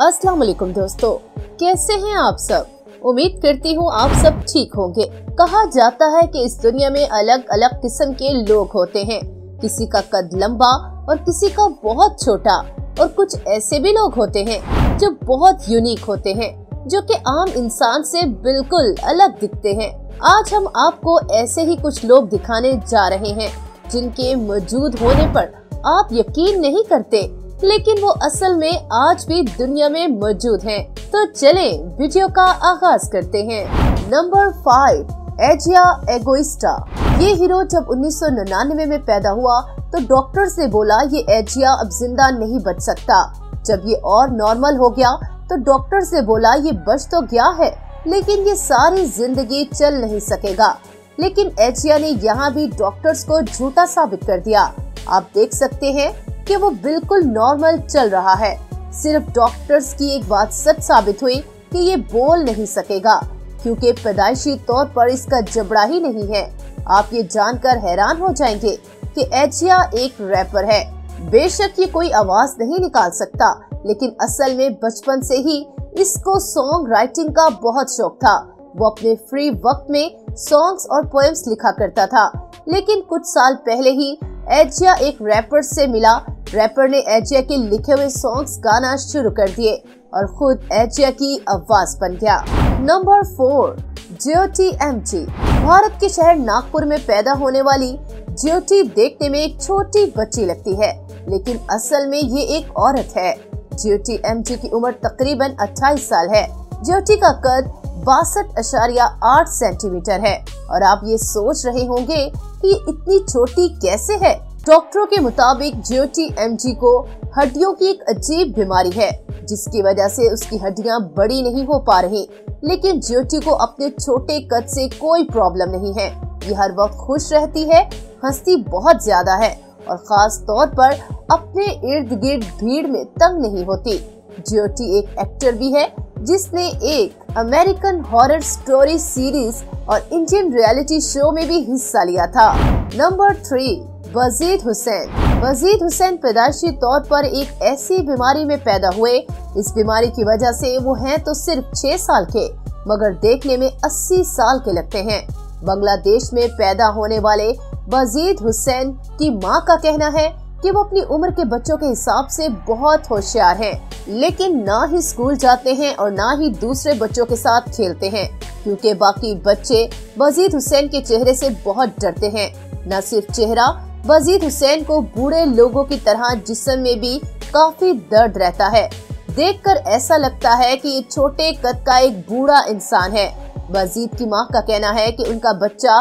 अस्सलाम वालेकुम दोस्तों, कैसे हैं आप सब। उम्मीद करती हूँ आप सब ठीक होंगे। कहा जाता है कि इस दुनिया में अलग अलग किस्म के लोग होते हैं, किसी का कद लंबा और किसी का बहुत छोटा, और कुछ ऐसे भी लोग होते हैं जो बहुत यूनिक होते हैं, जो कि आम इंसान से बिल्कुल अलग दिखते हैं। आज हम आपको ऐसे ही कुछ लोग दिखाने जा रहे हैं जिनके मौजूद होने पर आप यकीन नहीं करते, लेकिन वो असल में आज भी दुनिया में मौजूद हैं। तो चलें वीडियो का आगाज करते हैं। नंबर 5, एजिया एगोइस्टा। ये हीरो जब 1999 में पैदा हुआ तो डॉक्टर्स ने बोला ये एजिया अब जिंदा नहीं बच सकता। जब ये और नॉर्मल हो गया तो डॉक्टर्स ने बोला ये बच तो गया है, लेकिन ये सारी जिंदगी चल नहीं सकेगा। लेकिन एजिया ने यहाँ भी डॉक्टर्स को झूठा साबित कर दिया। आप देख सकते हैं कि वो बिल्कुल नॉर्मल चल रहा है। सिर्फ डॉक्टर्स की एक बात सच साबित हुई कि ये बोल नहीं सकेगा, क्योंकि पैदाइशी तौर पर इसका जबड़ा ही नहीं है। आप ये जानकर हैरान हो जाएंगे कि एजिया एक रैपर है। बेशक ये कोई आवाज नहीं निकाल सकता, लेकिन असल में बचपन से ही इसको सॉन्ग राइटिंग का बहुत शौक था। वो अपने फ्री वक्त में सॉन्ग्स और पोएम्स लिखा करता था। लेकिन कुछ साल पहले ही एजिया एक रैपर से मिला। रैपर ने एजिया के लिखे हुए सॉन्ग्स गाना शुरू कर दिए और खुद एजिया की आवाज बन गया। नंबर 4, ज्योति एमजी। भारत के शहर नागपुर में पैदा होने वाली ज्योति देखने में एक छोटी बच्ची लगती है, लेकिन असल में ये एक औरत है। ज्योति एमजी की उम्र तकरीबन 28 साल है। ज्योति का कद 62.8 सेंटीमीटर है और आप ये सोच रहे होंगे कि ये इतनी छोटी कैसे है। डॉक्टरों के मुताबिक ज्योति एमजी को हड्डियों की एक अजीब बीमारी है, जिसकी वजह से उसकी हड्डियां बड़ी नहीं हो पा रही। लेकिन ज्योति को अपने छोटे कद से कोई प्रॉब्लम नहीं है। ये हर वक्त खुश रहती है, हंसती बहुत ज्यादा है और खास तौर पर अपने इर्द गिर्द भीड़ में तंग नहीं होती। ज्योति एक एक्टर भी है, जिसने एक अमेरिकन हॉरर स्टोरी सीरीज और इंडियन रियलिटी शो में भी हिस्सा लिया था। नंबर 3, वजीद हुसैन। वजीद हुसैन पैदाइशी तौर पर एक ऐसी बीमारी में पैदा हुए। इस बीमारी की वजह से वो हैं तो सिर्फ 6 साल के, मगर देखने में 80 साल के लगते हैं। बांग्लादेश में पैदा होने वाले वजीद हुसैन की मां का कहना है कि वो अपनी उम्र के बच्चों के हिसाब से बहुत होशियार हैं, लेकिन ना ही स्कूल जाते हैं और ना ही दूसरे बच्चों के साथ खेलते हैं, क्योंकि बाकी बच्चे वजीद हुसैन के चेहरे से बहुत डरते हैं। न सिर्फ चेहरा, वजीद हुसैन को बूढ़े लोगों की तरह जिस्म में भी काफी दर्द रहता है। देखकर ऐसा लगता है कि ये छोटे कद का एक बूढ़ा इंसान है। वजीद की मां का कहना है कि उनका बच्चा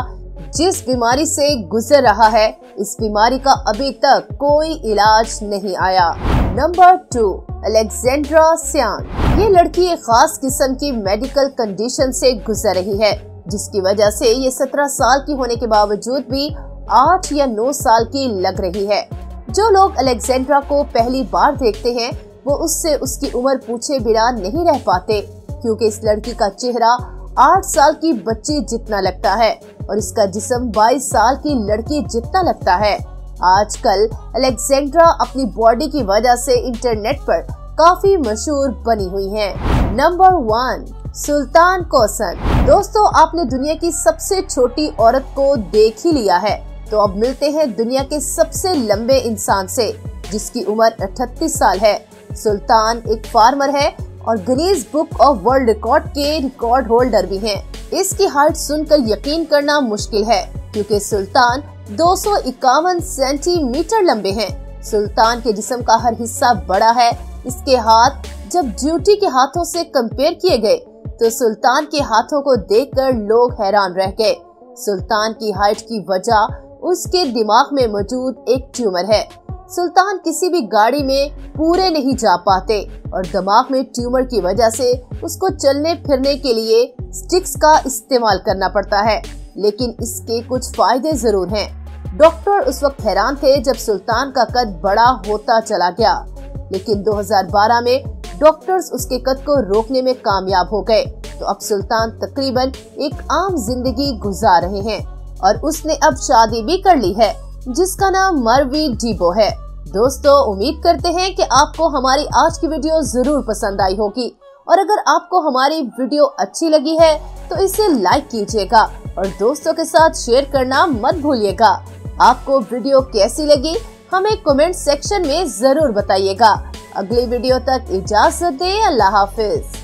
जिस बीमारी से गुजर रहा है, इस बीमारी का अभी तक कोई इलाज नहीं आया। नंबर 2, अलेक्जेंड्रा सियान। ये लड़की एक खास किस्म की मेडिकल कंडीशन से गुजर रही है, जिसकी वजह से ये 17 साल की होने के बावजूद भी 8 या 9 साल की लग रही है। जो लोग अलेक्जेंड्रा को पहली बार देखते हैं वो उससे उसकी उम्र पूछे बिना नहीं रह पाते, क्योंकि इस लड़की का चेहरा 8 साल की बच्ची जितना लगता है और इसका जिस्म 22 साल की लड़की जितना लगता है। आजकल अलेक्जेंड्रा अपनी बॉडी की वजह से इंटरनेट पर काफी मशहूर बनी हुई हैं। नंबर 1, सुल्तान कौसर। दोस्तों, आपने दुनिया की सबसे छोटी औरत को देख ही लिया है, तो अब मिलते हैं दुनिया के सबसे लंबे इंसान से, जिसकी उम्र 38 साल है। सुल्तान एक फार्मर है और Guinness book of world record के रिकॉर्ड होल्डर भी हैं। इसकी हाइट सुनकर यकीन करना मुश्किल है, क्योंकि सुल्तान 251 सेंटीमीटर लंबे हैं। सुल्तान के जिस्म का हर हिस्सा बड़ा है। इसके हाथ जब ड्यूटी के हाथों से कंपेयर किए गए तो सुल्तान के हाथों को देखकर लोग हैरान रह गए। सुल्तान की हाइट की वजह उसके दिमाग में मौजूद एक ट्यूमर है। सुल्तान किसी भी गाड़ी में पूरे नहीं जा पाते और दिमाग में ट्यूमर की वजह से उसको चलने फिरने के लिए स्टिक्स का इस्तेमाल करना पड़ता है, लेकिन इसके कुछ फायदे जरूर हैं। डॉक्टर उस वक्त हैरान थे जब सुल्तान का कद बड़ा होता चला गया, लेकिन 2012 में डॉक्टर्स उसके कद को रोकने में कामयाब हो गए। तो अब सुल्तान तकरीबन एक आम जिंदगी गुजार रहे हैं और उसने अब शादी भी कर ली है, जिसका नाम मरवी डीबो है। दोस्तों, उम्मीद करते हैं कि आपको हमारी आज की वीडियो जरूर पसंद आई होगी और अगर आपको हमारी वीडियो अच्छी लगी है तो इसे लाइक कीजिएगा और दोस्तों के साथ शेयर करना मत भूलिएगा। आपको वीडियो कैसी लगी हमें कमेंट सेक्शन में जरूर बताइएगा। अगली वीडियो तक इजाजत दें। अल्लाह हाफिज।